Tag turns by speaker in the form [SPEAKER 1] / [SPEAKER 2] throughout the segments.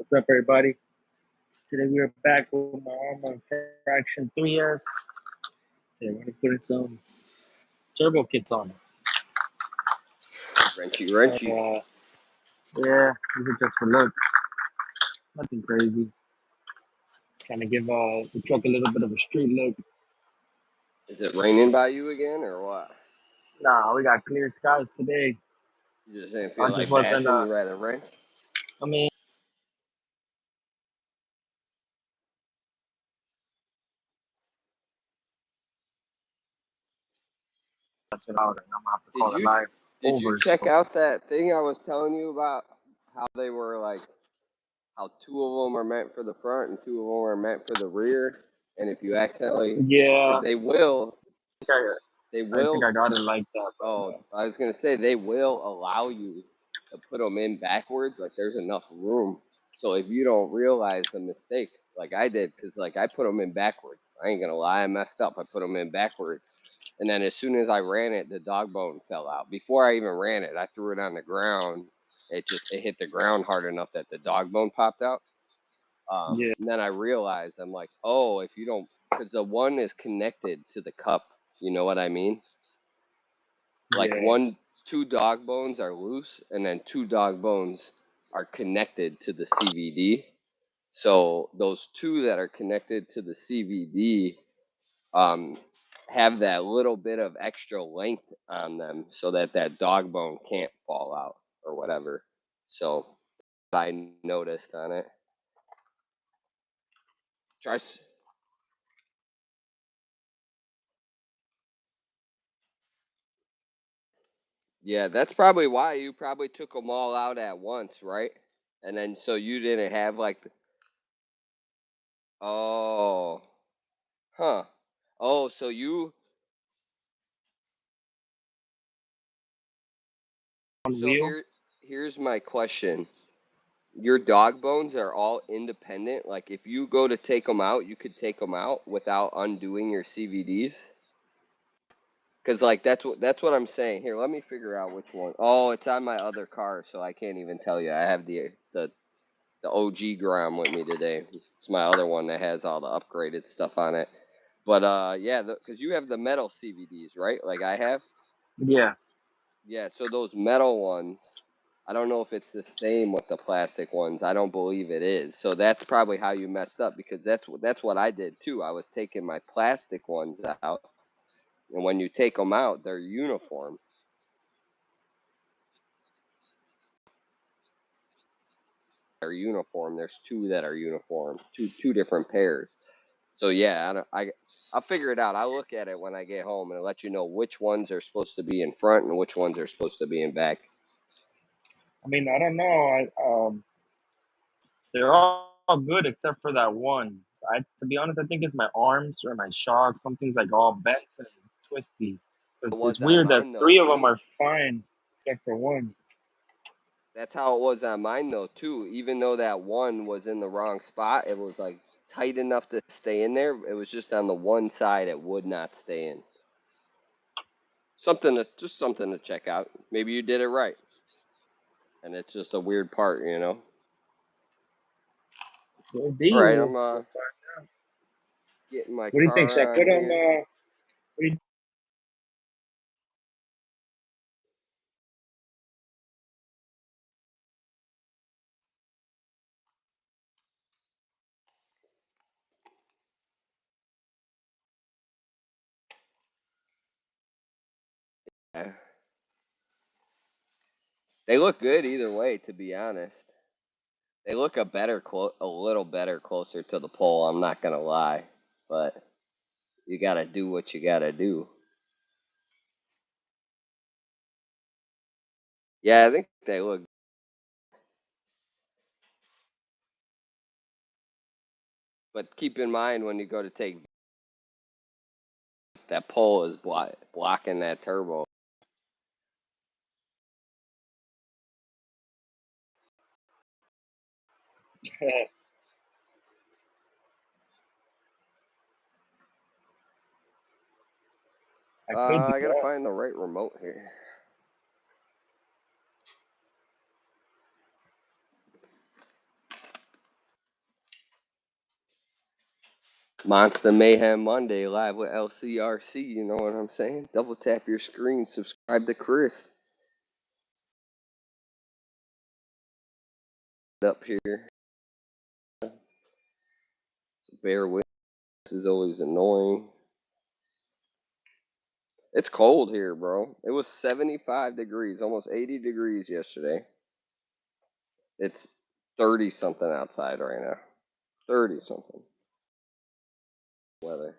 [SPEAKER 1] What's up, everybody? Today we are back with my Arma Infraction 3S. Today we're putting some turbo kits on it.
[SPEAKER 2] Wrenchy.
[SPEAKER 1] Yeah, these are just for looks. Nothing crazy. Trying to give the truck a little bit of a street look.
[SPEAKER 2] Is it raining by you again or what?
[SPEAKER 1] Nah, we got clear skies today.
[SPEAKER 2] You just didn't feel like
[SPEAKER 1] Wasn't.
[SPEAKER 2] bashing, you rather rain?
[SPEAKER 1] I mean, that's what I'm gonna have to call it live.
[SPEAKER 2] Did you check out that thing I was telling you about? How they were like, how 2 of them are meant for the front and 2 of them are meant for the rear, and if you accidentally,
[SPEAKER 1] Yeah,
[SPEAKER 2] they will.
[SPEAKER 1] I think I got it like that.
[SPEAKER 2] Oh, I was gonna say they will allow you to put them in backwards. Like there's enough room, so if you don't realize the mistake, like I did, because like I put them in backwards. I ain't gonna lie, I messed up. I put them in backwards, and then as soon as I ran it, the dog bone fell out. Before I even ran it, I threw it on the ground. It hit the ground hard enough that the dog bone popped out.
[SPEAKER 1] Yeah.
[SPEAKER 2] And then I realized I'm like, oh, if you don't, because the one is connected to the cup. You know what I mean? Like
[SPEAKER 1] Yeah.
[SPEAKER 2] 2 dog bones are loose, and then 2 dog bones are connected to the CVD. So those 2 that are connected to the CVD have that little bit of extra length on them, so that that dog bone can't fall out or whatever. So I noticed on it. Try. Yeah, that's probably why you probably took them all out at once, right? And then so you didn't have like, oh, huh. Oh, so so here's my question. Your dog bones are all independent. Like if you go to take them out, you could take them out without undoing your CVDs. Cause like that's what I'm saying. Here, let me figure out which one. Oh, it's on my other car, so I can't even tell you. I have the OG Grom with me today. It's my other one that has all the upgraded stuff on it. But yeah, because you have the metal CVDs, right? Like I have.
[SPEAKER 1] Yeah.
[SPEAKER 2] Yeah, so those metal ones, I don't know if it's the same with the plastic ones. I don't believe it is. So that's probably how you messed up, because that's what I did too. I was taking my plastic ones out, and when you take them out, they're uniform. They're uniform. There's 2 that are uniform, two different pairs. So yeah, I'll figure it out. I'll look at it when I get home and let you know which ones are supposed to be in front and which ones are supposed to be in back.
[SPEAKER 1] I mean, I don't know. They're all good except for that one. So to be honest, I think it's my arms or my shock. Something's like all bent and twisty. It's weird that 3 of them are fine except for one.
[SPEAKER 2] That's how it was on mine though too. Even though that one was in the wrong spot, it was like tight enough to stay in there. It was just on the one side it would not stay in. Something to check out. Maybe you did it right, and it's just a weird part, you know.
[SPEAKER 1] Indeed,
[SPEAKER 2] All right, I'm getting my car.
[SPEAKER 1] What do you think? Should I put them? What do you
[SPEAKER 2] They look good either way, to be honest. They look a little better closer to the pole. I'm not gonna lie, but you gotta do what you gotta do. Yeah, I think they look. But keep in mind when you go to take that pole is blocking that turbo. I gotta find the right remote here. Monster Mayhem Monday live with LCRC, you know what I'm saying? Double tap your screen, subscribe to Chris. Up here. Bear with. This is always annoying. It's cold here, bro. It was 75 degrees, almost 80 degrees yesterday. It's 30 something outside right now. 30 something. Weather.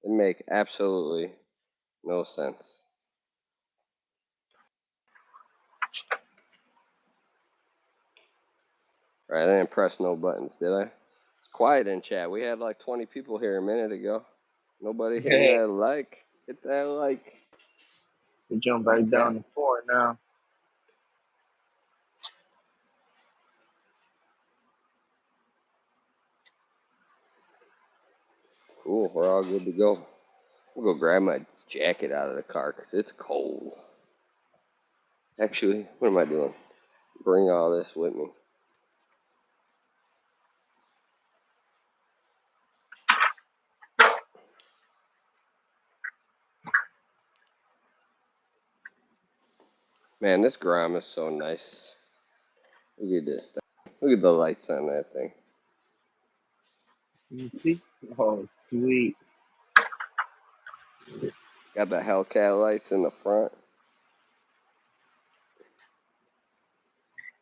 [SPEAKER 2] It make absolutely no sense. Right, I didn't press no buttons, did I? It's quiet in chat. We had like 20 people here a minute ago. Nobody hitting that like. Hit that like.
[SPEAKER 1] We jump back down to 4 now.
[SPEAKER 2] Cool, we're all good to go. We'll go grab my jacket out of the car because it's cold. Actually, what am I doing? Bring all this with me. Man, this Grom is so nice. Look at this thing. Look at the lights on that thing.
[SPEAKER 1] You see? Oh, sweet.
[SPEAKER 2] Got the Hellcat lights in the front.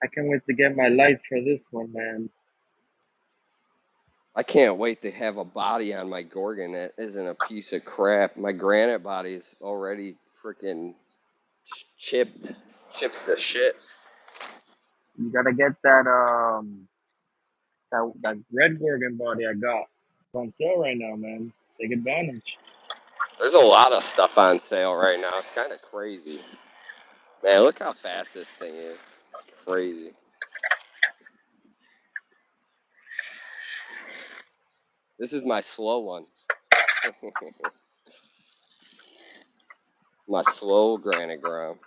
[SPEAKER 1] I can't wait to get my lights for this one, man.
[SPEAKER 2] I can't wait to have a body on my Gorgon that isn't a piece of crap. My granite body is already freaking chipped to shit.
[SPEAKER 1] You gotta get that that red Gorgon body I got. It's on sale right now, man. Take advantage.
[SPEAKER 2] There's a lot of stuff on sale right now. It's kind of crazy. Man, look how fast this thing is. It's crazy. This is my slow one. My slow granite Grom.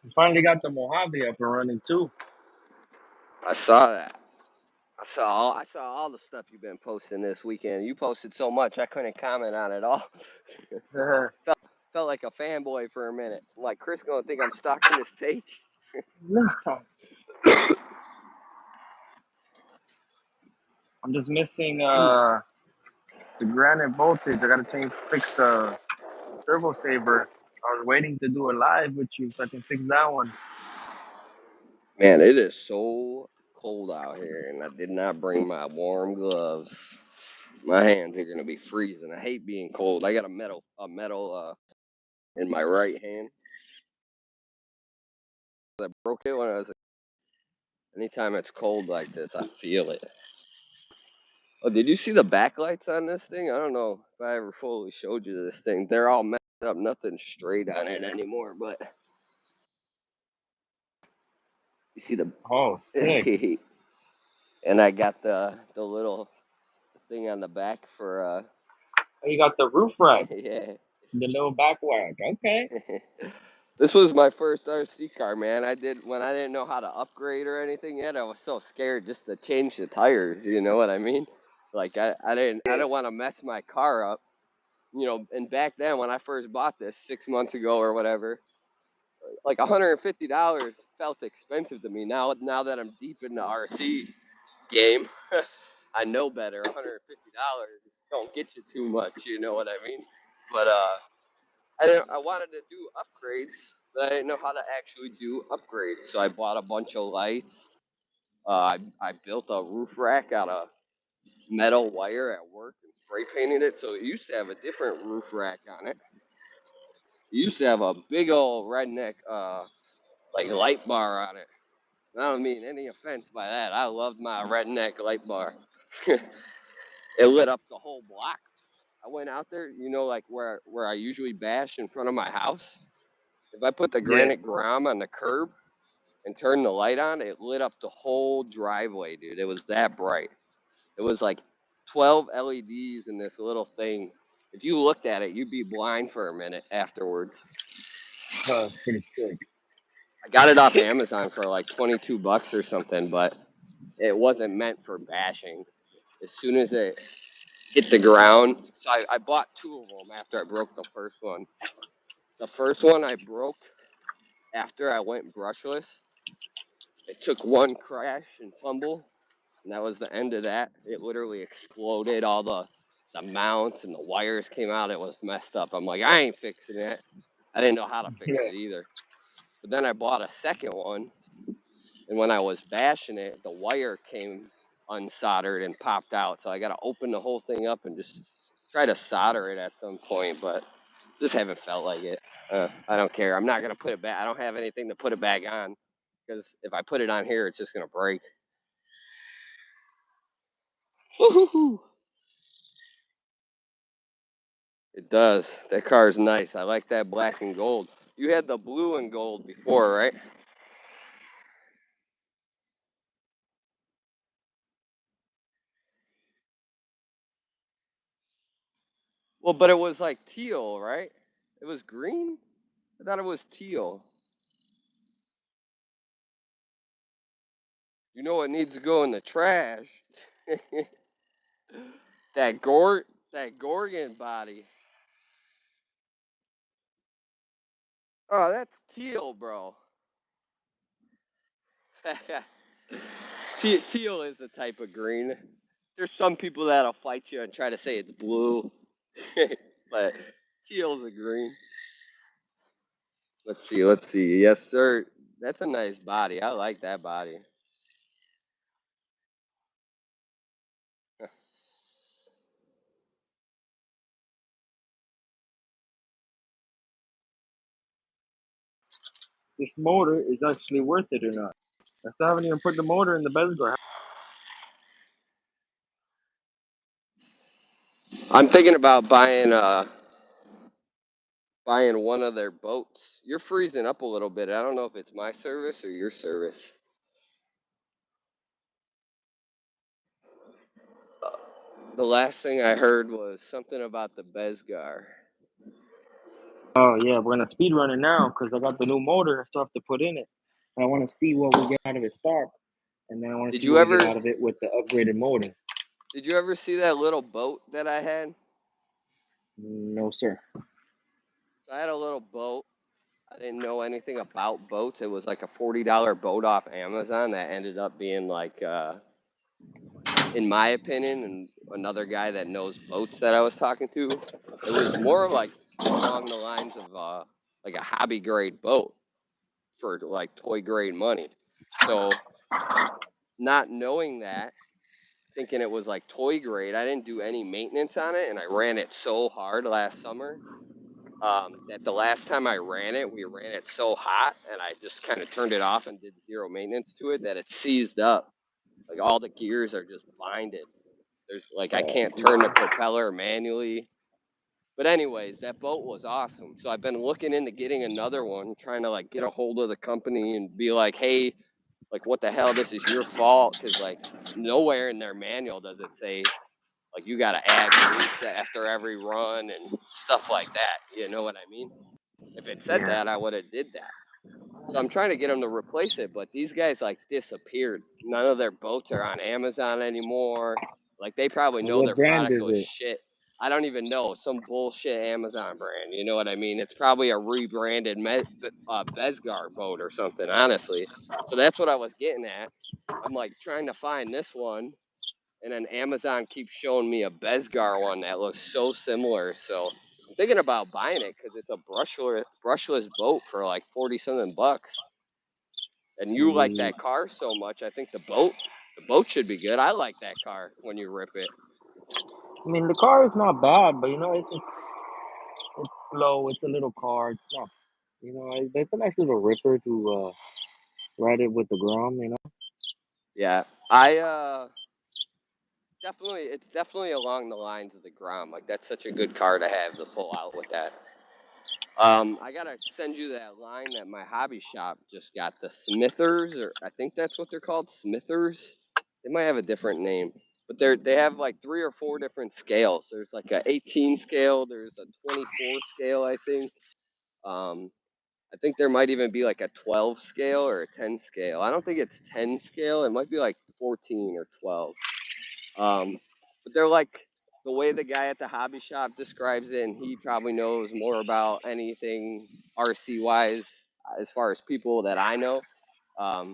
[SPEAKER 1] We finally got the Mojave up and running too.
[SPEAKER 2] I saw that. I saw all the stuff you've been posting this weekend. You posted so much I couldn't comment on it all. Felt like a fanboy for a minute. I'm like, Chris gonna think I'm stalking his page.
[SPEAKER 1] No. I'm just missing the granite voltage. I gotta fix the turbo saver. I was waiting to do a live with you so I can fix that one.
[SPEAKER 2] Man, it is so cold out here, and I did not bring my warm gloves. My hands are gonna be freezing. I hate being cold. I got a metal in my right hand. I broke it when I was. Anytime it's cold like this, I feel it. Oh, did you see the backlights on this thing? I don't know if I ever fully showed you this thing. They're all messed up. Nothing straight on it anymore, but you see the
[SPEAKER 1] Oh, sick.
[SPEAKER 2] and I got the little thing on the back for
[SPEAKER 1] Oh, you got the roof rack.
[SPEAKER 2] yeah.
[SPEAKER 1] The little back whack. Okay.
[SPEAKER 2] This was my first RC car, man. When I didn't know how to upgrade or anything yet. I was so scared just to change the tires. You know what I mean? Like I didn't want to mess my car up. You know, and back then when I first bought this 6 months ago or whatever, like $150 felt expensive to me. Now that I'm deep in the RC game, I know better. $150 don't get you too much. You know what I mean? But I wanted to do upgrades, but I didn't know how to actually do upgrades. So I bought a bunch of lights. I built a roof rack out of metal wire at work and spray painted it. So it used to have a different roof rack on it. It used to have a big old redneck like light bar on it. I don't mean any offense by that. I loved my redneck light bar. It lit up the whole block. I went out there, you know, like where I usually bash in front of my house. If I put the granite Grom on the curb and turned the light on, it lit up the whole driveway, dude. It was that bright. It was like 12 LEDs in this little thing. If you looked at it, you'd be blind for a minute afterwards.
[SPEAKER 1] That's pretty sick.
[SPEAKER 2] I got it off Amazon for like $22 or something, but it wasn't meant for bashing. As soon as it hit the ground, so I bought 2 of them after I broke the first one. The first one I broke after I went brushless. It took one crash and fumble, and that was the end of that. It literally exploded. All the mounts and the wires came out. It was messed up. I'm like, I ain't fixing it. I didn't know how to fix
[SPEAKER 1] Yeah.
[SPEAKER 2] it either. But then I bought a second one, and when I was bashing it, the wire came unsoldered and popped out. So I got to open the whole thing up and just try to solder it at some point, but just haven't felt like it. I don't care. I'm not going to put it back. I don't have anything to put it back on, because if I put it on here, it's just going to break. Woo-hoo-hoo. It does. That car is nice. I like that black and gold. You had the blue and gold before, right? Well, but it was like teal, right? It was green? I thought it was teal. You know what needs to go in the trash? that Gorgon body. Oh, that's teal, bro. Teal is a type of green. There's some people that'll fight you and try to say it's blue, but teal's a green. Let's see. Let's see. Yes, sir. That's a nice body. I like that body.
[SPEAKER 1] This motor is actually worth it or not. I still haven't even put the motor in the Belgar.
[SPEAKER 2] I'm thinking about buying one of their boats. You're freezing up a little bit. I don't know if it's my service or your service. The last thing I heard was something about the Bezgar.
[SPEAKER 1] Oh yeah, we're gonna speed run it now because I got the new motor. I still have to put in it. I want to see what we get out of it stock, and then I want to
[SPEAKER 2] Did
[SPEAKER 1] see
[SPEAKER 2] you
[SPEAKER 1] what we get
[SPEAKER 2] ever
[SPEAKER 1] out of it with the upgraded motor.
[SPEAKER 2] did you ever see that little boat that I had?
[SPEAKER 1] No sir.
[SPEAKER 2] So I had a little boat. I didn't know anything about boats. It was like a $40 boat off Amazon that ended up being like in my opinion, and another guy that knows boats that I was talking to, it was more like along the lines of like a hobby grade boat for like toy grade money. So not knowing that, thinking it was like toy grade, I didn't do any maintenance on it, and I ran it so hard last summer that the last time I ran it, we ran it so hot, and I just kind of turned it off and did zero maintenance to it that it seized up. Like all the gears are just binded. There's like I can't turn the propeller manually. But anyways, that boat was awesome. So I've been looking into getting another one, trying to like get a hold of the company and be like, hey, like what the hell, this is your fault, because like nowhere in their manual does it say like you got to add grease after every run and stuff like that. You know what I mean? If it said
[SPEAKER 1] Yeah.
[SPEAKER 2] that, I would have did that. So I'm trying to get them to replace it, but these guys like disappeared. None of their boats are on Amazon anymore. Like they probably know
[SPEAKER 1] What
[SPEAKER 2] their
[SPEAKER 1] brand
[SPEAKER 2] product
[SPEAKER 1] is
[SPEAKER 2] was
[SPEAKER 1] it?
[SPEAKER 2] shit. I don't even know, some bullshit Amazon brand. You know what I mean? It's probably a rebranded Bezgar boat or something, honestly. So that's what I was getting at. I'm like trying to find this one, and then Amazon keeps showing me a Bezgar one that looks so similar. So I'm thinking about buying it because it's a brushless boat for like 40 something bucks. And you like
[SPEAKER 1] Mm,
[SPEAKER 2] that car so much, I think the boat should be good. I like that car when you rip it.
[SPEAKER 1] I mean, the car is not bad, but you know, it's slow. It's a little car. It's not, you know, it's a nice little ripper to ride it with the Grom. You know.
[SPEAKER 2] Yeah, I definitely, it's definitely along the lines of the Grom. Like that's such a good car to have to pull out with that. I gotta send you that line that my hobby shop just got, the Smithers, or I think that's what they're called, Smithers. They might have a different name, but they have like 3 or 4 different scales. There's like a 18 scale, there's a 24 scale, I think. Um, I think there might even be like a 12 scale or a 10 scale. I don't think it's 10 scale. It might be like 14 or 12. But they're like the way the guy at the hobby shop describes it, and he probably knows more about anything RC wise as far as people that I know.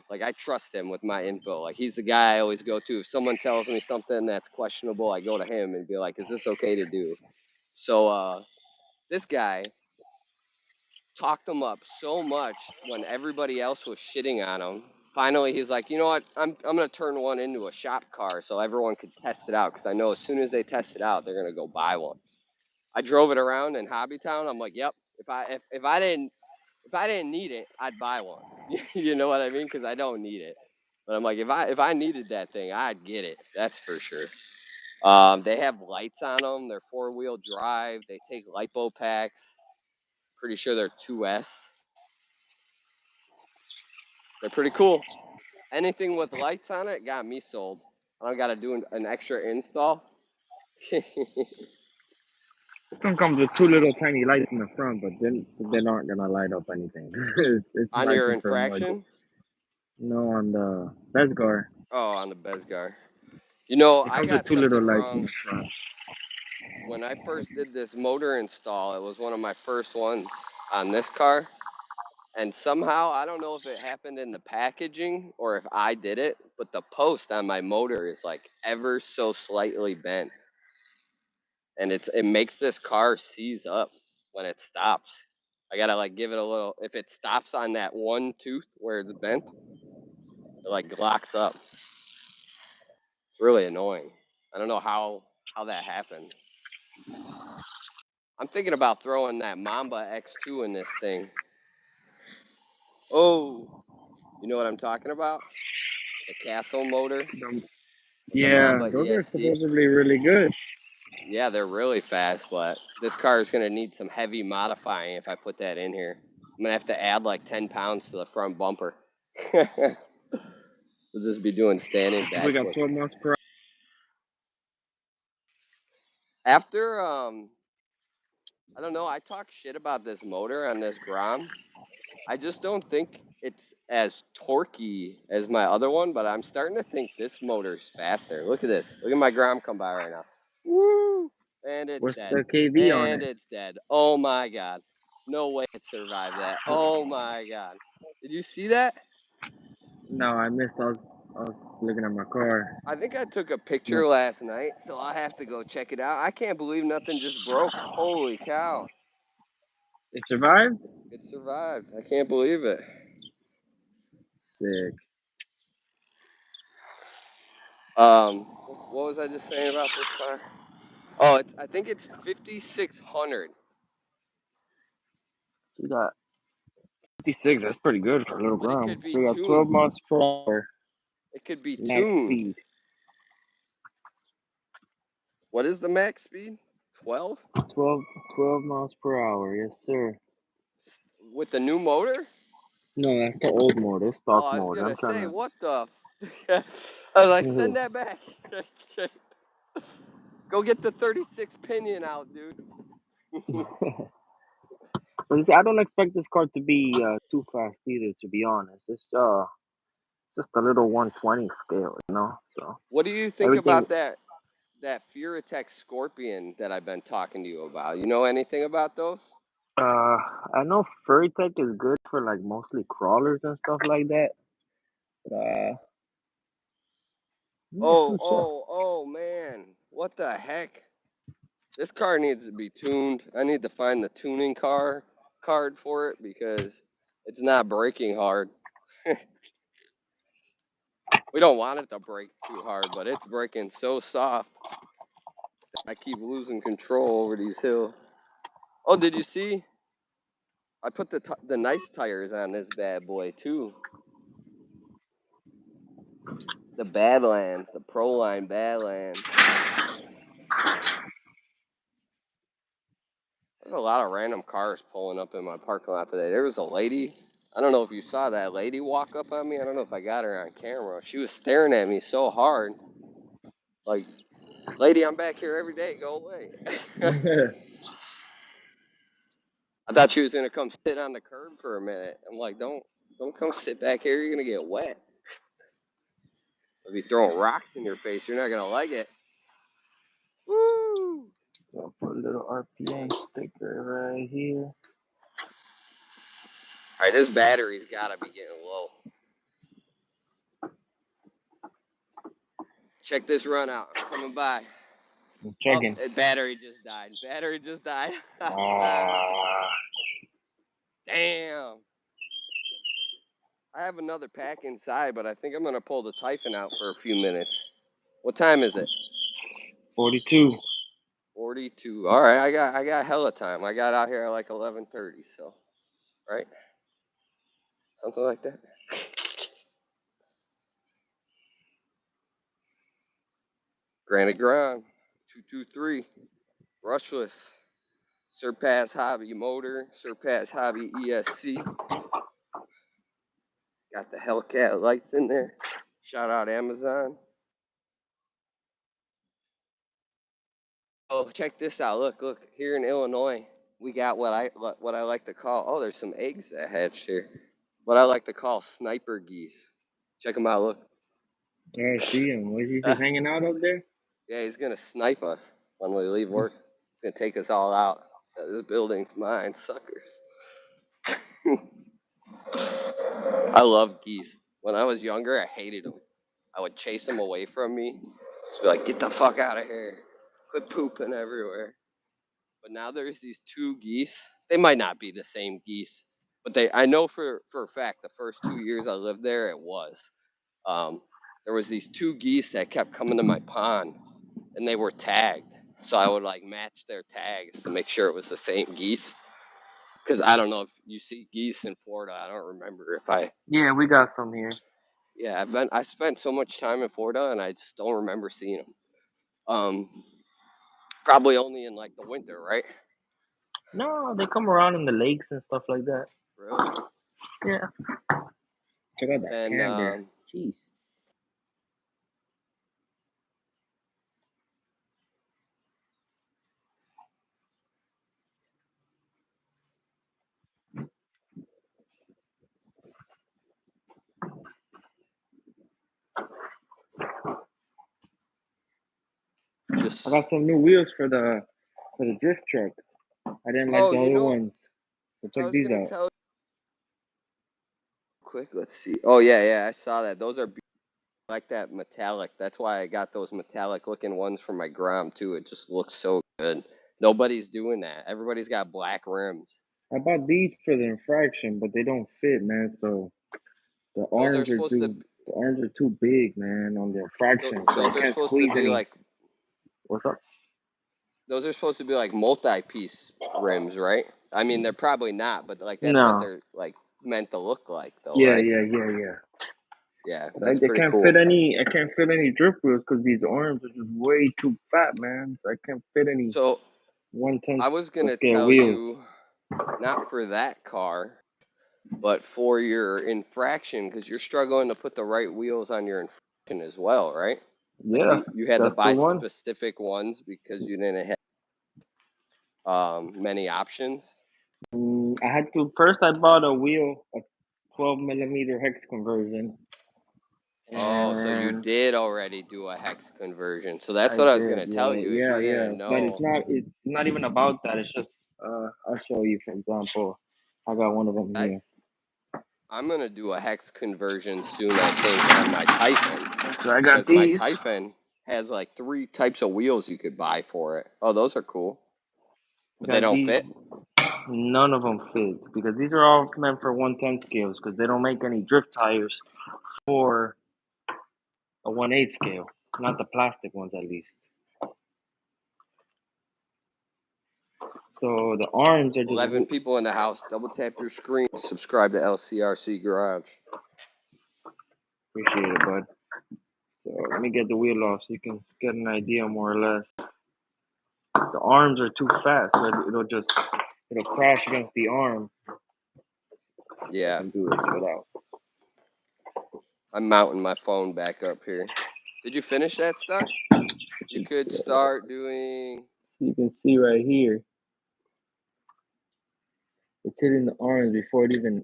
[SPEAKER 2] Like I trust him with my info. Like he's the guy I always go to. If someone tells me something that's questionable, I go to him and be like, "Is this okay to do?" So this guy talked him up so much when everybody else was shitting on him. Finally, he's like, you know what? I'm gonna turn one into a shop car so everyone could test it out because I know as soon as they test it out, they're gonna go buy one. I drove it around in Hobbytown. I'm like, yep. If I didn't need it, I'd buy one. You know what I mean? Because I don't need it. But I'm like, if I needed that thing, I'd get it. That's for sure. They have lights on them. They're 4-wheel drive. They take lipo packs. Pretty sure they're 2S. They're pretty cool. Anything with lights on it got me sold. I don't got to do an extra install.
[SPEAKER 1] This one comes with 2 little tiny lights in the front, but then they're not gonna light up anything. It's
[SPEAKER 2] On your
[SPEAKER 1] marking for emergency.
[SPEAKER 2] infraction?
[SPEAKER 1] No, on the Besgar.
[SPEAKER 2] Oh, on the Besgar. You know,
[SPEAKER 1] It
[SPEAKER 2] I
[SPEAKER 1] comes with
[SPEAKER 2] got
[SPEAKER 1] 2 little
[SPEAKER 2] something
[SPEAKER 1] lights in
[SPEAKER 2] wrong.
[SPEAKER 1] the front.
[SPEAKER 2] When I first did this motor install, it was one of my first ones on this car. And somehow, I don't know if it happened in the packaging or if I did it, but the post on my motor is like ever so slightly bent. And it makes this car seize up when it stops. I gotta like give it a little, if it stops on that one tooth where it's bent, it like locks up. It's really annoying. I don't know how that happens. I'm thinking about throwing that Mamba X2 in this thing. Oh, you know what I'm talking about? The Castle motor. The
[SPEAKER 1] Yeah,
[SPEAKER 2] Mamba
[SPEAKER 1] those are
[SPEAKER 2] ESC.
[SPEAKER 1] supposedly really good.
[SPEAKER 2] Yeah, they're really fast, but this car is going to need some heavy modifying if I put that in here. I'm going to have to add like 10 pounds to the front bumper. We'll just be doing standing
[SPEAKER 1] So we got
[SPEAKER 2] backflips.
[SPEAKER 1] 12 miles per hour.
[SPEAKER 2] After, I don't know, I talk shit about this motor on this Grom. I just don't think it's as torquey as my other one, but I'm starting to think this motor's faster. Look at this. Look at my Grom come by right now. Woo! And it's
[SPEAKER 1] What's
[SPEAKER 2] dead.
[SPEAKER 1] the KV on
[SPEAKER 2] And
[SPEAKER 1] it?
[SPEAKER 2] it's dead. Oh my god. No way it survived that. Oh my god. Did you see that?
[SPEAKER 1] No, I missed. I was looking at my car.
[SPEAKER 2] I think I took a picture
[SPEAKER 1] No,
[SPEAKER 2] last night, so I'll have to go check it out. I can't believe nothing just broke. Holy cow.
[SPEAKER 1] it survived?
[SPEAKER 2] It survived. I can't believe it.
[SPEAKER 1] Sick.
[SPEAKER 2] What was I just saying about this car? Oh, I think it's 5,600.
[SPEAKER 1] So we got 56. That's pretty good for a little
[SPEAKER 2] But it
[SPEAKER 1] Grom.
[SPEAKER 2] could
[SPEAKER 1] So
[SPEAKER 2] be
[SPEAKER 1] we got 12
[SPEAKER 2] tuned.
[SPEAKER 1] miles per hour
[SPEAKER 2] It could be
[SPEAKER 1] max
[SPEAKER 2] tuned.
[SPEAKER 1] speed.
[SPEAKER 2] What is the max speed? 12?
[SPEAKER 1] 12 miles per hour. Yes, sir.
[SPEAKER 2] With the new motor?
[SPEAKER 1] No, that's the old mode. It's
[SPEAKER 2] Oh,
[SPEAKER 1] stock
[SPEAKER 2] I was
[SPEAKER 1] mode.
[SPEAKER 2] gonna
[SPEAKER 1] I'm
[SPEAKER 2] say,
[SPEAKER 1] trying
[SPEAKER 2] what the? I was like,
[SPEAKER 1] to.
[SPEAKER 2] send that back. Go get the 36 pinion out, dude.
[SPEAKER 1] But you see, I don't expect this car to be too fast either. To be honest, it's just a little 120 scale, you know. So
[SPEAKER 2] What do you think
[SPEAKER 1] everything.
[SPEAKER 2] about that Furatech Scorpion that I've been talking to you about? You know anything about those?
[SPEAKER 1] I know Furry Tech is good for like mostly crawlers and stuff like that. But I'm not too sure.
[SPEAKER 2] Oh, man. What the heck? This car needs to be tuned. I need to find the tuning card for it because it's not braking hard. We don't want it to brake too hard, but it's braking so soft. I keep losing control over these hills. Oh, did you see? I put the nice tires on this bad boy too. The Badlands, the Proline Badlands. There's a lot of random cars pulling up in my parking lot today. There was a lady. I don't know if you saw that lady walk up on me. I don't know if I got her on camera. She was staring at me so hard. Like, lady, I'm back here every day. Go away. I thought you was gonna come sit on the curb for a minute. I'm like, don't come sit back here. You're gonna get wet. If you throwing rocks in your face, you're not gonna like it. Woo!
[SPEAKER 1] I'll put a little RPM sticker right here.
[SPEAKER 2] All right, this battery's gotta be getting low. Check this run out. I'm coming by.
[SPEAKER 1] I'm checking.
[SPEAKER 2] Oh, battery just died. Battery just died. Damn. I have another pack inside, but I think I'm gonna pull the Typhon out for a few minutes. What time is it?
[SPEAKER 1] 42.
[SPEAKER 2] 42. All right, I got hella time. I got out here at like 11:30, so right, something like that. Granite Ground, 223, brushless, Surpass Hobby motor, Surpass Hobby ESC. Got the Hellcat lights in there. Shout out Amazon. Oh, check this out. Look. Here in Illinois, we got what I like to call. Oh, there's some eggs that hatched here. What I like to call sniper geese. Check them out. Look.
[SPEAKER 1] Yeah, I see him. Was he just hanging out up there?
[SPEAKER 2] Yeah, he's gonna snipe us when we leave work. He's gonna take us all out. So this building's mine, suckers. I love geese. When I was younger, I hated them. I would chase them away from me. Just be like, get the fuck out of here. Quit pooping everywhere. But now there's these two geese. They might not be the same geese, but I know for a fact the first 2 years I lived there, it was. There was these two geese that kept coming to my pond, and they were tagged. So I would like match their tags to make sure it was the same geese. Because I don't know if you see geese in Florida. I don't remember if I.
[SPEAKER 1] Yeah, we got some here.
[SPEAKER 2] Yeah, I spent so much time in Florida, and I just don't remember seeing them. Probably only in like the winter, right?
[SPEAKER 1] No, they come around in the lakes and stuff like that.
[SPEAKER 2] Really?
[SPEAKER 1] Yeah. Check out that camber. Jeez. I got some new wheels for the drift truck. I didn't like the other ones. So check these out.
[SPEAKER 2] Quick, let's see. Oh yeah, I saw that. Those are like that metallic. That's why I got those metallic looking ones for my Grom too. It just looks so good. Nobody's doing that. Everybody's got black rims.
[SPEAKER 1] I bought these for the Infraction, but they don't fit, man. So the arms are too big, man, on the Infraction. So I can't squeeze any.
[SPEAKER 2] Like,
[SPEAKER 1] what's up?
[SPEAKER 2] Those are supposed to be like multi-piece rims, right? I mean, they're probably not, but like that's what they're like meant to look like, though.
[SPEAKER 1] Yeah,
[SPEAKER 2] right?
[SPEAKER 1] Yeah,
[SPEAKER 2] that's pretty
[SPEAKER 1] cool. I can't fit any drift wheels because these arms are just way too fat, man. So I can't fit any.
[SPEAKER 2] So
[SPEAKER 1] 1/10
[SPEAKER 2] I was gonna tell
[SPEAKER 1] wheels.
[SPEAKER 2] you, not for that car, but for your Infraction, because you're struggling to put the right wheels on your Infraction as well, right?
[SPEAKER 1] Yeah,
[SPEAKER 2] like you had to buy specific ones because you didn't have many options.
[SPEAKER 1] I had to first. I bought a wheel, a 12mm hex conversion.
[SPEAKER 2] Oh, so you did already do a hex conversion. So that's what I was gonna tell you.
[SPEAKER 1] Yeah. But it's not even about that. It's just I'll show you. For example, I got one of them here.
[SPEAKER 2] I'm gonna do a hex conversion soon, I think, on my Typhon.
[SPEAKER 1] So I got these.
[SPEAKER 2] My Typhon has like 3 types of wheels you could buy for it. Oh, those are cool. But they don't fit?
[SPEAKER 1] None of them fit because these are all meant for 1/10 scales because they don't make any drift tires for a 1/8 scale, not the plastic ones at least. So the arms are just
[SPEAKER 2] 11 people in the house. Double tap your screen. Subscribe to LCRC Garage.
[SPEAKER 1] Appreciate it, bud. So let me get the wheel off so you can get an idea more or less. The arms are too fast, so it'll crash against the arm.
[SPEAKER 2] Yeah.
[SPEAKER 1] I can do this without.
[SPEAKER 2] I'm mounting my phone back up here. Did you finish that stuff? You could start doing.
[SPEAKER 1] So you can see right here. It's hitting the orange before it even.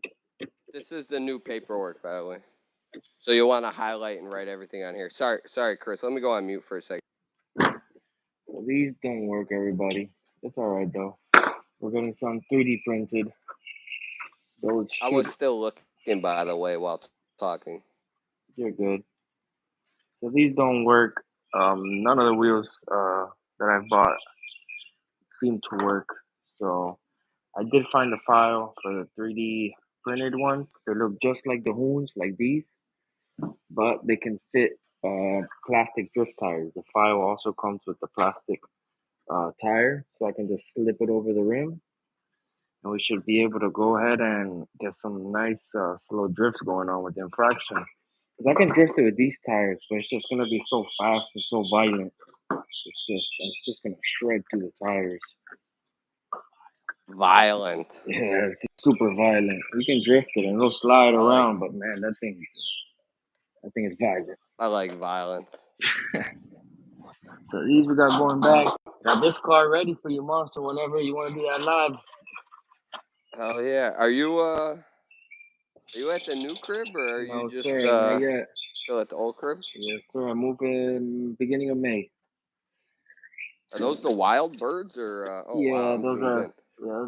[SPEAKER 2] This is the new paperwork, by the way. So you'll want to highlight and write everything on here. Sorry, Chris. Let me go on mute for a second.
[SPEAKER 1] So these don't work, everybody. It's all right though. We're getting some 3D printed. Those
[SPEAKER 2] I was still looking, by the way, while talking.
[SPEAKER 1] You're good. So these don't work. None of the wheels that I've bought seem to work. So I did find a file for the 3D printed ones. They look just like the Hoons, like these, but they can fit plastic drift tires. The file also comes with the plastic tire, so I can just slip it over the rim, and we should be able to go ahead and get some nice slow drifts going on with the Infraction. Because I can drift it with these tires, but it's just gonna be so fast and so violent. It's just gonna shred through the tires.
[SPEAKER 2] Violent.
[SPEAKER 1] Yeah, it's super violent. We can drift it and it'll slide around, but man, that thing is violent.
[SPEAKER 2] I like violence.
[SPEAKER 1] So these we got going back. Got this car ready for you, Monster, whenever you want to do that live.
[SPEAKER 2] Hell yeah. Are you at the new crib, or are you just
[SPEAKER 1] not yet.
[SPEAKER 2] Still at the old crib?
[SPEAKER 1] Yes, sir. I'm moving beginning of May.
[SPEAKER 2] Are those the wild birds, or
[SPEAKER 1] yeah, those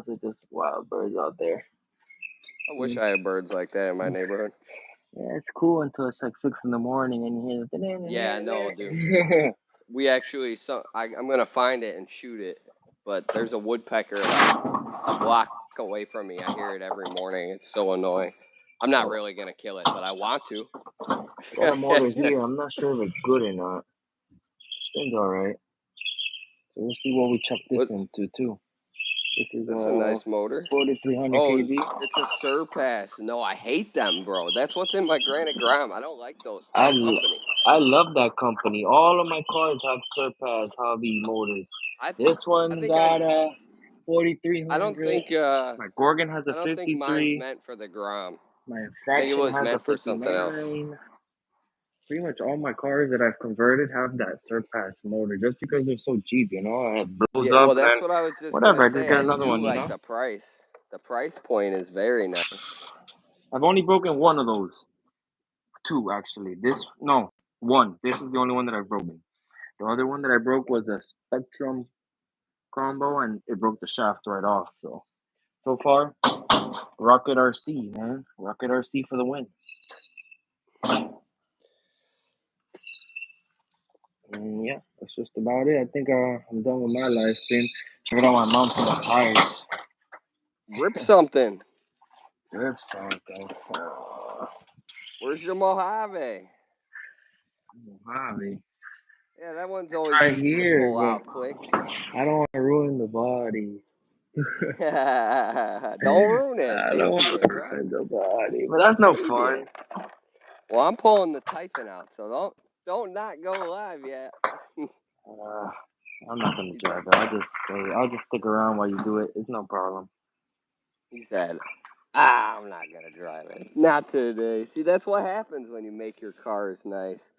[SPEAKER 1] are just wild birds out there.
[SPEAKER 2] I wish I had birds like that in my neighborhood.
[SPEAKER 1] Yeah, it's cool until it's like 6 in the morning and you hear the.
[SPEAKER 2] Yeah, no, dude. We actually, I'm gonna find it and shoot it, but there's a woodpecker like a block away from me. I hear it every morning. It's so annoying. I'm not really gonna kill it, but I want to.
[SPEAKER 1] Got a motor here. I'm not sure if it's good or not. Spins all right. So we'll see what we chuck this into too. This is
[SPEAKER 2] a nice motor.
[SPEAKER 1] 4,300 kV.
[SPEAKER 2] It's a Surpass. No, I hate them, bro. That's what's in my granite Grom. I don't like those. That company.
[SPEAKER 1] I love that company. All of my cars have Surpass hobby motors. This one got a 4,300.
[SPEAKER 2] I don't think
[SPEAKER 1] my Gorgon has a 53. I don't think
[SPEAKER 2] mine's meant for the Grom.
[SPEAKER 1] My Infraction has meant for something else. Pretty much all my cars that I've converted have that Surpass motor, just because they're so cheap, you know. It blows up.
[SPEAKER 2] Well, that's what I was just
[SPEAKER 1] whatever. I
[SPEAKER 2] just
[SPEAKER 1] get another one.
[SPEAKER 2] Like, you know? The price. The price point is very nice.
[SPEAKER 1] I've only broken one of those. Two actually. One. This is the only one that I've broken. The other one that I broke was a Spectrum combo, and it broke the shaft right off. So far, Rocket RC, man. Rocket RC for the win. And yeah, that's just about it. I think I'm done with my live stream. Check it out, my mom for the tires.
[SPEAKER 2] Rip something.
[SPEAKER 1] Rip something.
[SPEAKER 2] Where's your Mojave?
[SPEAKER 1] Mojave.
[SPEAKER 2] Yeah, that one's always right here. To pull out quick.
[SPEAKER 1] I don't want to ruin the body.
[SPEAKER 2] Don't ruin it.
[SPEAKER 1] I don't want to ruin the body, but that's no fun.
[SPEAKER 2] Well, I'm pulling the typing out, so don't not go live yet.
[SPEAKER 1] I'm not gonna drive it. I'll just stick around while you do it. It's no problem.
[SPEAKER 2] He said, I'm not gonna drive it. Not today. See, that's what happens when you make your cars nice.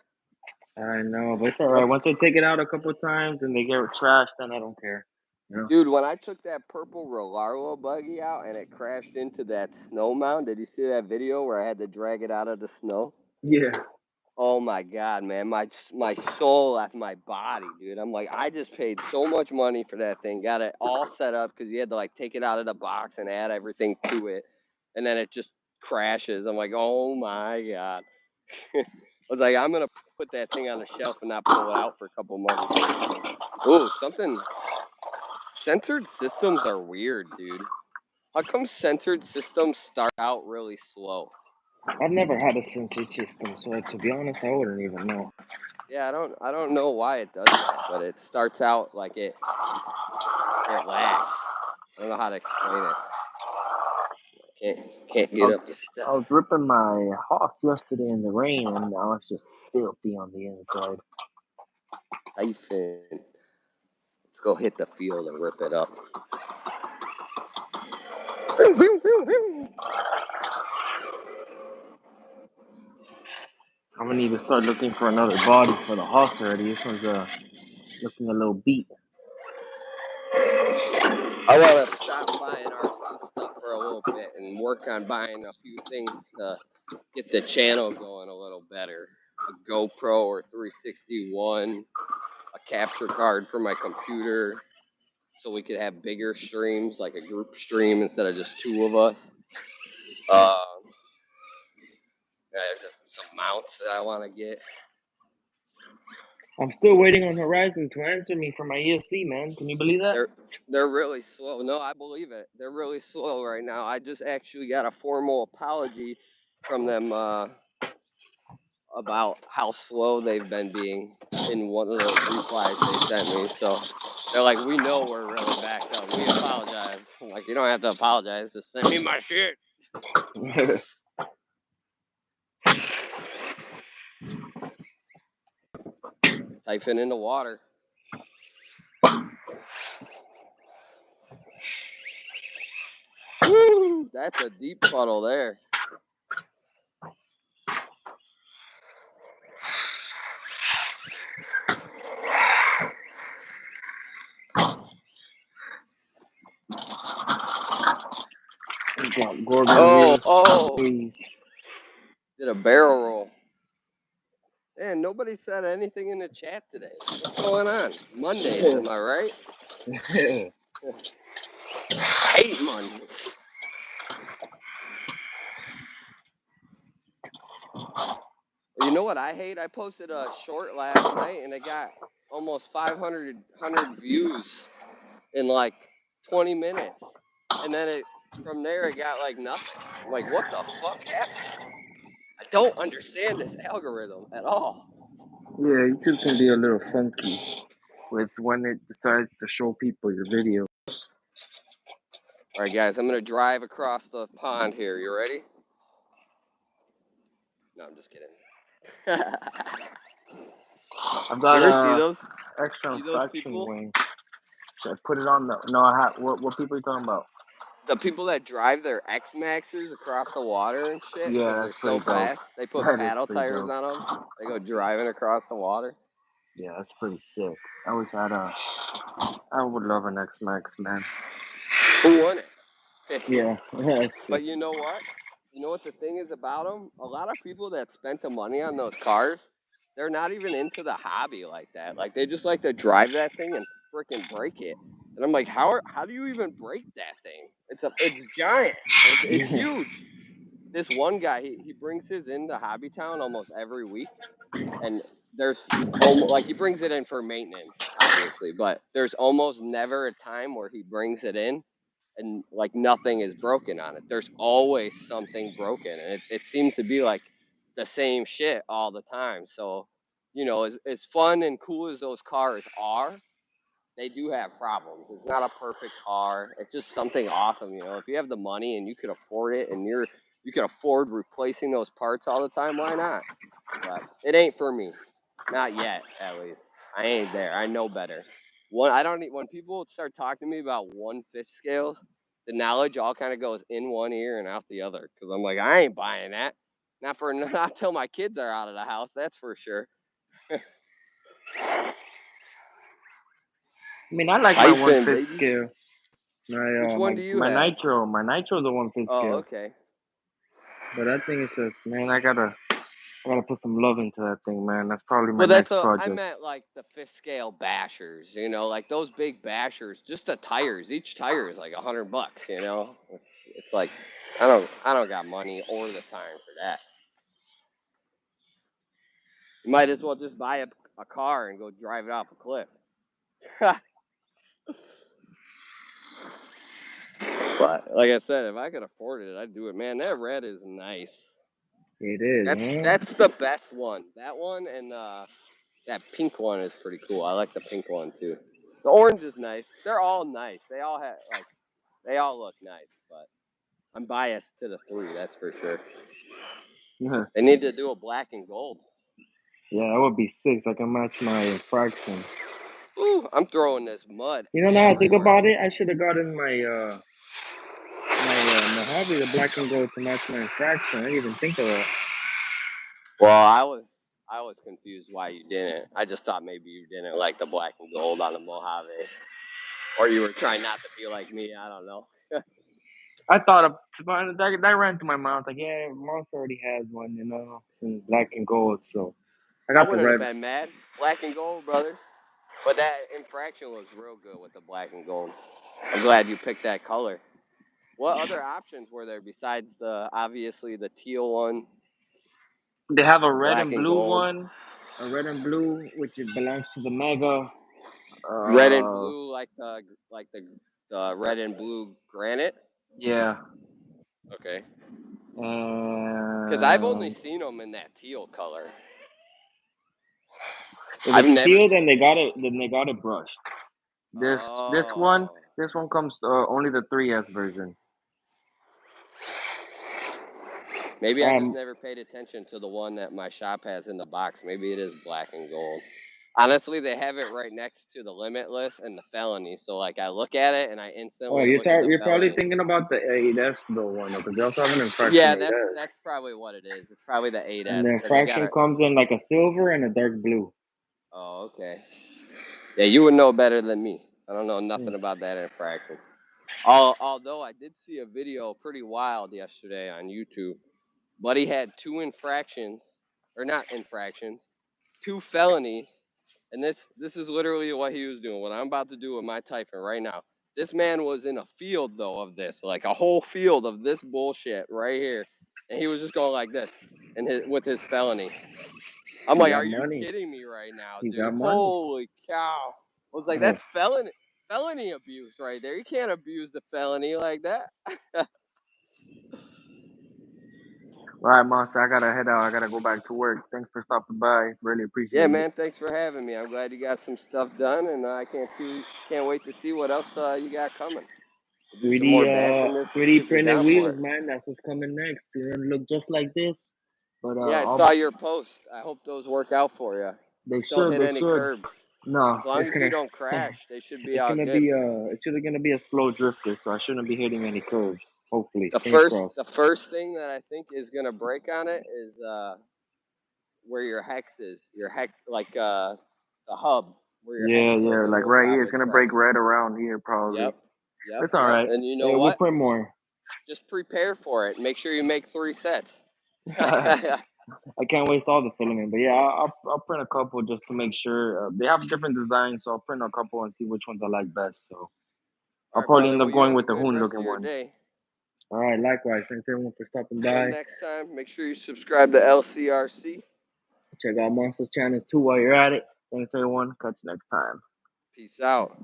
[SPEAKER 1] I know, but it's alright. Once I take it out a couple of times and they get trashed, then I don't care. You know?
[SPEAKER 2] Dude, when I took that purple Rolaro buggy out and it crashed into that snow mound, did you see that video where I had to drag it out of the snow?
[SPEAKER 1] Yeah.
[SPEAKER 2] Oh my God, man, my soul left my body, dude. I'm like, I just paid so much money for that thing, got it all set up because you had to like take it out of the box and add everything to it, and then it just crashes. I'm like, oh my God. I was like, I'm gonna put that thing on the shelf and not pull it out for a couple months. Oh, something. Censored systems are weird, dude. How come censored systems start out really slow?
[SPEAKER 1] I've never had a censored system, so to be honest, I wouldn't even know.
[SPEAKER 2] Yeah, I don't know why it does that, but it starts out like it lags. I don't know how to explain it. Can't get up the stuff.
[SPEAKER 1] I was ripping my house yesterday in the rain, and now it's just filthy on the inside.
[SPEAKER 2] Hyphen. Let's go hit the field and rip it up.
[SPEAKER 1] I'm gonna need to start looking for another body for the house already. This one's looking a little beat.
[SPEAKER 2] I want to stop buying RC stuff for a little bit and work on buying a few things to get the channel going a little better. A GoPro or 361, a capture card for my computer, so we could have bigger streams, like a group stream instead of just 2 of us. There's some mounts that I want to get.
[SPEAKER 1] I'm still waiting on Horizon to answer me for my ESC, man. Can you believe that?
[SPEAKER 2] They're really slow. No, I believe it. They're really slow right now. I just actually got a formal apology from them about how slow they've been being in one of the replies they sent me. So they're like, we know we're really backed up. We apologize. I'm like, you don't have to apologize. Just send me my shit. Typing in the water. Woo! That's a deep puddle there.
[SPEAKER 1] Please.
[SPEAKER 2] Did a barrel roll. Man, nobody said anything in the chat today. What's going on? Mondays, am I right? I hate Mondays. You know what I hate? I posted a short last night and it got almost 500 views in like 20 minutes. And then from there it got like nothing. I'm like, what the fuck happened? I don't understand this algorithm at all.
[SPEAKER 1] Yeah, YouTube can be a little funky with when it decides to show people your video.
[SPEAKER 2] All right, guys, I'm going to drive across the pond here. You ready? No, I'm just kidding.
[SPEAKER 1] I've got
[SPEAKER 2] you ever see those?
[SPEAKER 1] Extra
[SPEAKER 2] see those
[SPEAKER 1] infraction
[SPEAKER 2] people?
[SPEAKER 1] wing. Should I put it on the? No, I have. What people are you talking about?
[SPEAKER 2] The people that drive their X-Maxxes across the water and shit.
[SPEAKER 1] Yeah, that's
[SPEAKER 2] they're so fast. They put paddle tires
[SPEAKER 1] dope.
[SPEAKER 2] on them. They go driving across the water.
[SPEAKER 1] Yeah, that's pretty sick. I always had I would love an X-Maxx, man.
[SPEAKER 2] Who won it?
[SPEAKER 1] Yeah.
[SPEAKER 2] But you know what? You know what the thing is about them? A lot of people that spent the money on those cars, they're not even into the hobby like that. Like, they just like to drive that thing and freaking break it. And I'm like, how do you even break that thing? It's giant. It's huge. This one guy, he brings his into Hobby Town almost every week, and there's like he brings it in for maintenance, obviously, but there's almost never a time where he brings it in and like nothing is broken on it. There's always something broken, and it seems to be like the same shit all the time. So, you know, as fun and cool as those cars are, they do have problems. It's not a perfect car. It's just something awesome, you know. If you have the money and you could afford it and you can afford replacing those parts all the time, why not? But it ain't for me. Not yet, at least. I ain't there. I know better. When people start talking to me about 1/5 scales, the knowledge all kind of goes in one ear and out the other. Because I'm like, I ain't buying that. Not till my kids are out of the house, that's for sure.
[SPEAKER 1] I mean, I like my 1/5 scale.
[SPEAKER 2] Which one do you have?
[SPEAKER 1] My Nitro's a 1/5 scale.
[SPEAKER 2] Oh, okay.
[SPEAKER 1] But that thing is just, man, I gotta put some love into that thing, man. That's probably my next project.
[SPEAKER 2] I meant like the 5th scale bashers, you know, like those big bashers. Just the tires. Each tire is like $100, you know. It's like I don't got money or the time for that. You might as well just buy a car and go drive it off a cliff. But like I said, if I could afford it, I'd do it. Man, that red is nice.
[SPEAKER 1] It is.
[SPEAKER 2] That's the best one. That one and that pink one is pretty cool. I like the pink one too. The orange is nice. They're all nice. They all look nice, but I'm biased to the 3, that's for sure.
[SPEAKER 1] Yeah.
[SPEAKER 2] They need to do a black and gold.
[SPEAKER 1] Yeah, that would be sick. So I can match my infraction.
[SPEAKER 2] Ooh, I'm throwing this mud.
[SPEAKER 1] You know, now I think about it, I should have gotten my Mojave, the black and gold, to match my infraction. I didn't even think of that.
[SPEAKER 2] Well, I was confused why you didn't. I just thought maybe you didn't like the black and gold on the Mojave, or you were trying not to be like me. I don't know.
[SPEAKER 1] I thought of that ran through my mind. Like, yeah, Monster already has one, in black and gold. So I
[SPEAKER 2] I
[SPEAKER 1] got the
[SPEAKER 2] wouldn't have
[SPEAKER 1] red.
[SPEAKER 2] been mad. Black and gold, brothers. But that Infraction looks real good with the black and gold. I'm glad you picked that color. What other options were there besides obviously the teal one?
[SPEAKER 1] They have a red
[SPEAKER 2] Black
[SPEAKER 1] and
[SPEAKER 2] and
[SPEAKER 1] blue
[SPEAKER 2] gold.
[SPEAKER 1] one, a red and blue, which it belongs to the Mega.
[SPEAKER 2] Red and blue, like the red and blue granite.
[SPEAKER 1] Yeah.
[SPEAKER 2] Okay. Because I've only
[SPEAKER 1] And
[SPEAKER 2] seen them in that teal color.
[SPEAKER 1] if
[SPEAKER 2] I've
[SPEAKER 1] it's
[SPEAKER 2] never.
[SPEAKER 1] teal, then they got it brushed. This
[SPEAKER 2] Oh.
[SPEAKER 1] this one comes only the 3S version.
[SPEAKER 2] Maybe I just never paid attention to the one that my shop has in the box. Maybe it is black and gold. Honestly, they have it right next to the Limitless and the Felony. So like I look at it and I instantly look at the
[SPEAKER 1] You're probably
[SPEAKER 2] Felony.
[SPEAKER 1] thinking about the 8S though one, because they also have an Infraction
[SPEAKER 2] Yeah,
[SPEAKER 1] 8S.
[SPEAKER 2] that's probably what it is. It's probably the 8S.
[SPEAKER 1] And the
[SPEAKER 2] Cause they got
[SPEAKER 1] Infraction comes in like a silver and a dark blue.
[SPEAKER 2] Oh, okay. Yeah, you would know better than me. I don't know nothing about that Infraction. Although I did see a video pretty wild yesterday on YouTube. Buddy had 2 infractions, or not infractions, 2 felonies, and this is literally what he was doing. What I'm about to do with my Typhon right now. This man was in a field though of this, like a whole field of this bullshit right here, and he was just going like this, and with his felony. I'm like, are you kidding me right now, dude? Holy cow! I was like, that's felony abuse right there. You can't abuse the felony like that.
[SPEAKER 1] All right, Monster, I gotta head out. I gotta go back to work. Thanks for stopping by. Really appreciate it.
[SPEAKER 2] Yeah, man. Thanks for having me. I'm glad you got some stuff done, and I can't wait to see what else you got coming. We'll do some more bashing this
[SPEAKER 1] 3D
[SPEAKER 2] if you're
[SPEAKER 1] printed
[SPEAKER 2] down
[SPEAKER 1] wheels,
[SPEAKER 2] for it.
[SPEAKER 1] man. That's what's coming next. They're gonna look just like this. But
[SPEAKER 2] Yeah, I saw your post. I hope those work out for you.
[SPEAKER 1] They
[SPEAKER 2] Just don't hit any
[SPEAKER 1] should.
[SPEAKER 2] curbs.
[SPEAKER 1] No,
[SPEAKER 2] As long
[SPEAKER 1] it's
[SPEAKER 2] as you
[SPEAKER 1] gonna
[SPEAKER 2] don't crash, they should be
[SPEAKER 1] it's
[SPEAKER 2] all
[SPEAKER 1] gonna
[SPEAKER 2] good.
[SPEAKER 1] be it's really gonna be a slow drifter, so I shouldn't be hitting any curves. Hopefully,
[SPEAKER 2] The
[SPEAKER 1] fingers
[SPEAKER 2] first
[SPEAKER 1] crossed.
[SPEAKER 2] the first thing that I think is gonna break on it is where your hex is. Your hex, like the hub where your hex is, and
[SPEAKER 1] Like
[SPEAKER 2] you'll
[SPEAKER 1] right here,
[SPEAKER 2] probably
[SPEAKER 1] it's gonna
[SPEAKER 2] crash.
[SPEAKER 1] break right around here probably.
[SPEAKER 2] Yep.
[SPEAKER 1] It's all right.
[SPEAKER 2] And you know
[SPEAKER 1] Yeah, we'll
[SPEAKER 2] what?
[SPEAKER 1] print more.
[SPEAKER 2] Just prepare for it. Make sure you make 3 sets.
[SPEAKER 1] I can't waste all the filament, but yeah, I'll print a couple just to make sure. They have different designs, so I'll print a couple and see which ones I like best. So
[SPEAKER 2] All
[SPEAKER 1] I'll
[SPEAKER 2] right,
[SPEAKER 1] probably
[SPEAKER 2] brother.
[SPEAKER 1] end
[SPEAKER 2] Well,
[SPEAKER 1] up
[SPEAKER 2] you
[SPEAKER 1] going
[SPEAKER 2] have a
[SPEAKER 1] with the
[SPEAKER 2] good
[SPEAKER 1] Hoon
[SPEAKER 2] rest
[SPEAKER 1] looking
[SPEAKER 2] of your
[SPEAKER 1] ones.
[SPEAKER 2] day.
[SPEAKER 1] All right, likewise. Thanks everyone for stopping by.
[SPEAKER 2] Until next time, make sure you subscribe to LCRC.
[SPEAKER 1] Check out Monster's channels too while you're at it. Thanks everyone. Catch you next time.
[SPEAKER 2] Peace out.